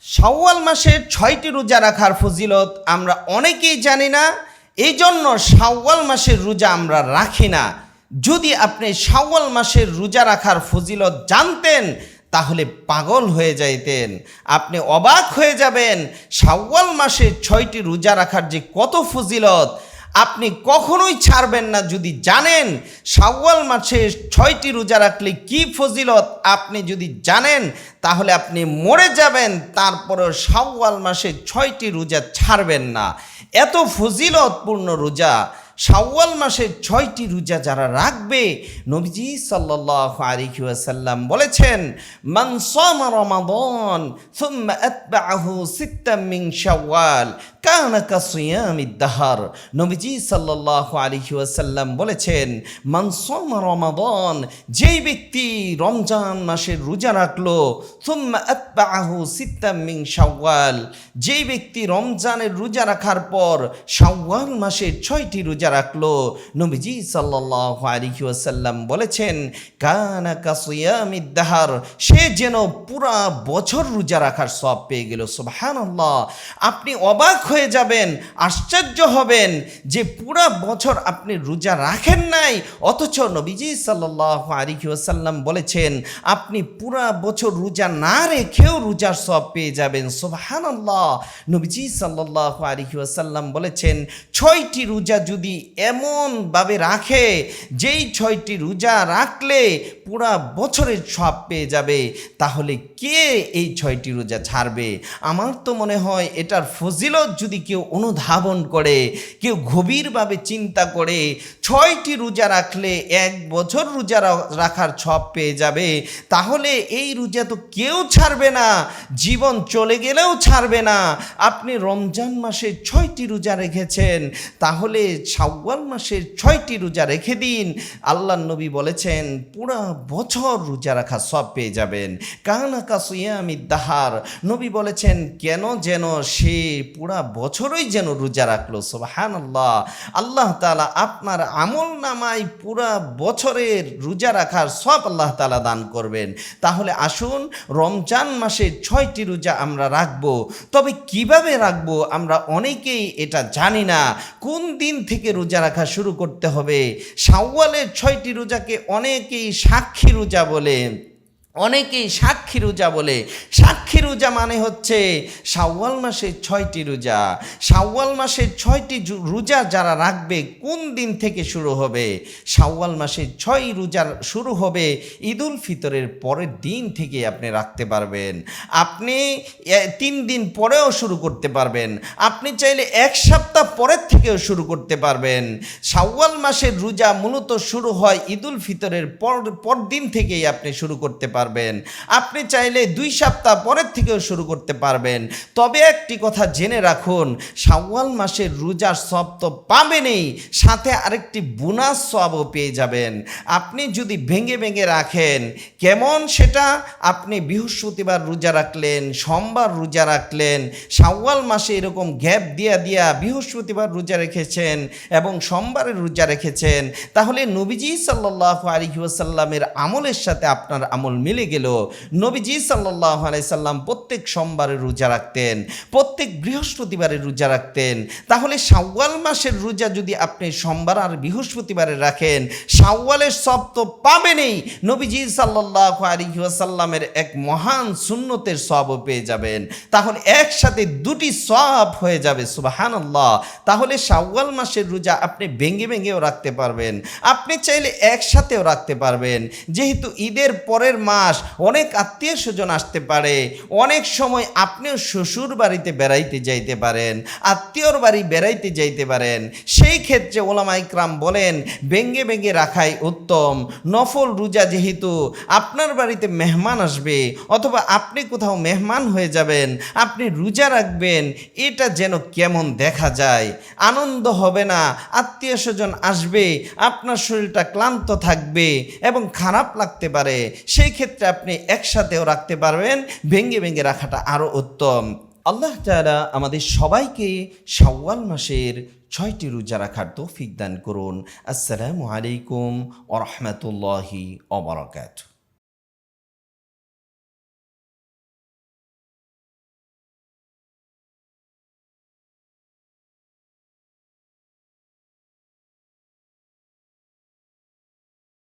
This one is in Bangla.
শাওয়াল মাসের ৬টি রোজা রাখার ফজিলত আমরা অনেকেই জানি না, এই জন্য শাওয়াল মাসের রোজা আমরা রাখি না। যদি আপনি শাওয়াল মাসের রোজা রাখার ফজিলত জানতেন তাহলে পাগল হয়ে যাইতেন, আপনি অবাক হয়ে যাবেন। শাওয়াল মাসের ৬টি রোজা রাখার যে কত ফজিলত আপনি কখনোই ছাড়বেন না। যদি জানেন শাওয়াল মাসে ৬টি রোজা রাখলে কি ফজিলত আপনি যদি জানেন তাহলে আপনি মরে যাবেন, তারপরেও শাওয়াল মাসে ৬টি রোজা ছাড়বেন না। এত ফজিলতপূর্ণ রোজা শাওয়াল মাসে ৬টি রোজা যারা রাখবে, নবীজি সাল্লাল্লাহু আলাইহি ওয়াসাল্লাম বলেছেন, মান সামা রমাদান সুম্মা আতবাআহু সিত্তাম মিন শাওয়াল কানা কাসিয়ামিদ দাহর। নবীজি সাল্লাল্লাহু আলাইহি ওয়াসাল্লাম বলেছেন, মান সামা রমাদান, যেই ব্যক্তি রমজান মাসের রোজা রাখলো, সুম্মা আতবাআহু সিত্তাম মিন শাওয়াল, যেই ব্যক্তি রমজানের রোজা রাখার পর শাওয়াল মাসের ৬টি রোজা রাখলো, নবীজি সাল্লাল্লাহু আলাইহি ওয়াসাল্লাম বলেছেন, কানা কাসিয়ামিদ দাহর, সে যেন পুরা বছর রোজা রাখার সওয়াব পেয়ে গেল। সুবহানাল্লাহ! আপনি অবাক হয়ে যাবেন, আশ্চর্য হবেন যে পুরা বছর আপনি রোজা রাখেন নাই, অথচ নবীজি সাল্লাল্লাহু আলাইহি ওয়াসাল্লাম বলেছেন আপনি পুরা বছর রোজা না রেখেও রোজার সওয়াব পেয়ে যাবেন। সুবহানাল্লাহ! নবীজি সাল্লাল্লাহু আলাইহি ওয়াসাল্লাম বলেছেন ৬টি রোজা যদি এমনভাবে রাখে, যেই ৬টি রোজা রাখলে পুরা বছরের সওয়াব পেয়ে যাবে, তাহলে কে এই ৬টি রোজা ছাড়বে? আমার তো মনে হয় এটার ফজিলত যদি কেউ অনুধাবন করে, কেউ গভীরভাবে চিন্তা করে, ৬টি রোজা রাখলে ১ বছর রোজা রাখার সওয়াব পেয়ে যাবে, তাহলে এই রোজা তো কেউ ছাড়বে না, জীবন চলে গেলেও ছাড়বে না। আপনি রমজান মাসে ৬টি রোজা রেখেছেন, তাহলে শাওয়াল মাসের ৬টি রোজা রেখে দিন। আল্লাহর নবী বলেছেন পুরা বছর রোজা রাখা সওয়াব পেয়ে যাবেন। কানা কাসিয়ামিদ দাহর, নবী বলেছেন কেন যেন সে পুরা বছরই যেন রোজা রাখলো। সুবহানাল্লাহ! আল্লাহ তাআলা আপনার আমল নামায় পুরা বছরের রোজা রাখার সওয়াব আল্লাহ তাআলা দান করবেন। তাহলে আসুন রমজান মাসে ৬টি রোজা আমরা রাখবো। তবে কিভাবে রাখবো আমরা অনেকেই এটা জানি না। কোন দিন থেকে রোজা রাখা শুরু করতে হবে? শাওয়ালের ৬টি রোজাকে অনেকেই সাক্ষী রোজা বলে, অনেকেই সাক্ষী রোজা বলে। সাক্ষী রোজা মানে হচ্ছে শাওয়াল মাসের ৬টি রোজা। শাওয়াল মাসের ৬টি রোজা যারা রাখবে কোন দিন থেকে শুরু হবে? শাওয়াল মাসের ৬ রোজা শুরু হবে ঈদুল ফিতরের পরের দিন থেকে আপনি রাখতে পারবেন। আপনি ৩ দিন পরেও শুরু করতে পারবেন, আপনি চাইলে ১ সপ্তাহ পরের থেকেও শুরু করতে পারবেন। শাওয়াল মাসের রোজা মূলত শুরু হয় ঈদুল ফিতরের পর দিন থেকেই আপনি শুরু করতে পারবেন। আপনি চাইলে ২ সপ্তাহ পরের থেকেও শুরু করতে পারবেন। তবে একটি কথা জেনে রাখুন, শাওয়াল মাসের রোজার সওয়াব তো পাবেনই, সাথে আরেকটি বোনাস সওয়াবও পেয়ে যাবেন। আপনি যদি ভেঙে ভেঙে রাখেন, কেমন সেটা? আপনি বৃহস্পতিবার রোজা রাখলেন, সোমবার রোজা রাখলেন, শাওয়াল মাসে এরকম গ্যাপ দিয়া বৃহস্পতিবার রোজা রেখেছেন এবং সোমবারের রোজা রেখেছেন, তাহলে নবীজি সাল্লাল্লাহু আলাইহি ওয়াসাল্লামের আমলের সাথে আপনার আমল মিলে গেল। নবীজি সাল্লাল্লাহু আলাইহি সাল্লাম প্রত্যেক সোমবারে রোজা রাখতেন, প্রত্যেক বৃহস্পতিবারে রোজা রাখতেন। তাহলে শাওয়াল মাসের রোজা যদি আপনি সোমবার আর বৃহস্পতিবারে রাখেন, শাওয়ালের সওয়াব তো পাবেনই, নবীজি সাল্লাল্লাহু আলাইহি ওয়াসাল্লামের এক মহান সুন্নতের সওয়াবও পেয়ে যাবেন। তাহলে একসাথে 2টি সওয়াব হয়ে যাবে। সুবহানাল্লাহ! তাহলে শাওয়াল মাসের রোজা আপনি ভেঙে ভেঙেও রাখতে পারবেন, আপনি চাইলে একসাথেও রাখতে পারবেন। যেহেতু ঈদের পরের মাস, অনেক আত্মীয় স্বজন আসতে পারে, অনেক সময় আপনিও শ্বশুর বাড়িতে বেড়াইতে যাইতে পারেন, আত্মীয়র বাড়ি বেড়াইতে যাইতে পারেন। সেই ক্ষেত্রে ওলামায়ে কেরাম বলেন ভেঙে ভেঙে রাখাই উত্তম। নফল রোজা যেহেতু আপনার বাড়িতে মেহমান আসবে অথবা আপনি কোথাও মেহমান হয়ে যাবেন, আপনি রোজা রাখবেন, এটা যেন কেমন দেখা যায়, আনন্দ হবে না। আত্মীয় স্বজন আসবে, আপনার শরীরটা ক্লান্ত থাকবে এবং খারাপ লাগতে পারে। সেই ক্ষেত্রে আপনি একসাথেও রাখতে পারবেন, ভেঙে ভেঙে রাখাটা আরও উত্তম। আল্লাহ তাআলা আমাদের সবাইকে শাওয়াল মাসের ৬টি রোজা রাখার তৌফিক দান করুন। আসসালামু আলাইকুম ওয়া রাহমাতুল্লাহি ওয়া বারাকাতুহু।